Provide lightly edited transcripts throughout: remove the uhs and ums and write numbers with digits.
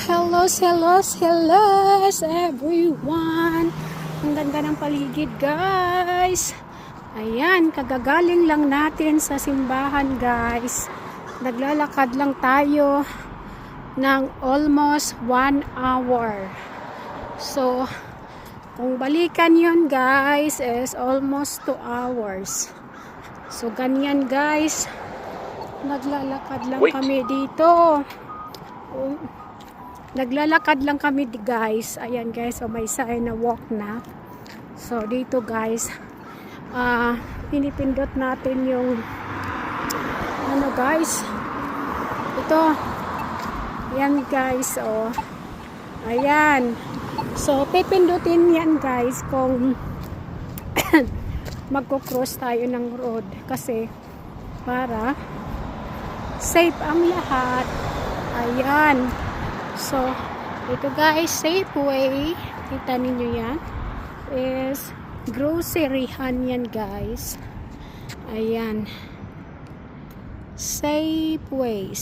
Hello everyone. Ang ganda ng paligid, guys. Ayan, kagagaling lang natin sa simbahan, guys. Naglalakad lang tayo ng almost 1 hour. So, kung balikan yun, guys, is almost 2 hours. So, ganyan, guys. Naglalakad lang kami dito. Naglalakad lang kami, guys. Ayan, guys. So, may sign na walk na. So, dito, guys. Pinipindot natin yung ano, guys. Ito. Ayan, guys. Oh. Ayan. So, pipindutin yan, guys, kung magko-cross tayo ng road. Kasi, para safe ang lahat. Ayan. So, ito, guys, Safeway. Kita ninyo yan. Is groceryhan yan, guys. Ayan. Safeway.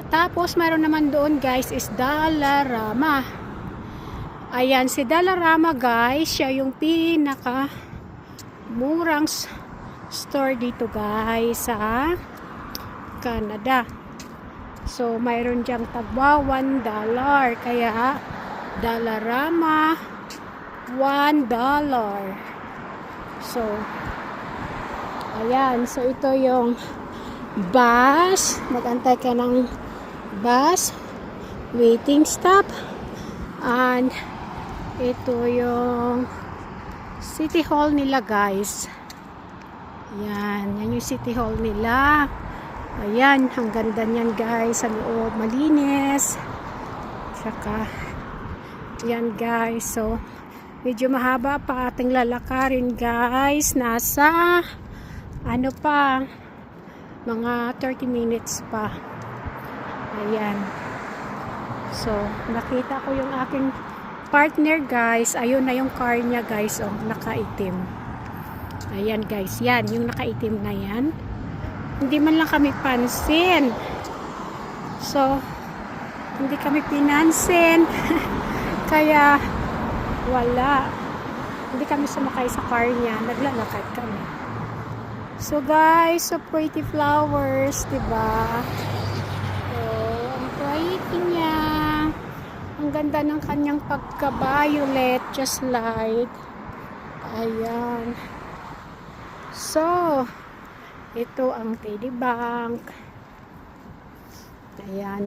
Tapos, meron naman doon, guys, is Dollarama. Ayan, si Dollarama, guys, siya yung pinaka murang store dito, guys, sa Canada. So, mayroon diyang tagwa $1. Kaya, Dollarama, $1. So, ayan. So, ito yung bus. Mag-antay ka ng bus. Waiting stop. And, ito yung City Hall nila, guys. Ayan. Yan yung City Hall nila. Ayan, ang ganda niyan, guys, sa loob, malinis. Saka, yan, guys. So, medyo mahaba pa ating lalakarin, guys. Nasa, ano pa, mga 30 minutes pa. Ayan. So, nakita ko yung aking partner, guys. Ayun na yung car niya, guys. Oh, nakaitim. Ayan, guys. Yan, yung nakaitim na yan. Hindi man lang kami pansin. So, hindi kami pinansin. Kaya, wala. Hindi kami sumakay sa car niya. Naglalakad kami. So, guys, so pretty flowers, diba? So, ang pretty niya. Ang ganda ng kanyang pagka-violet, just like. Ayan. So, ito ang TD Bank. Ayan.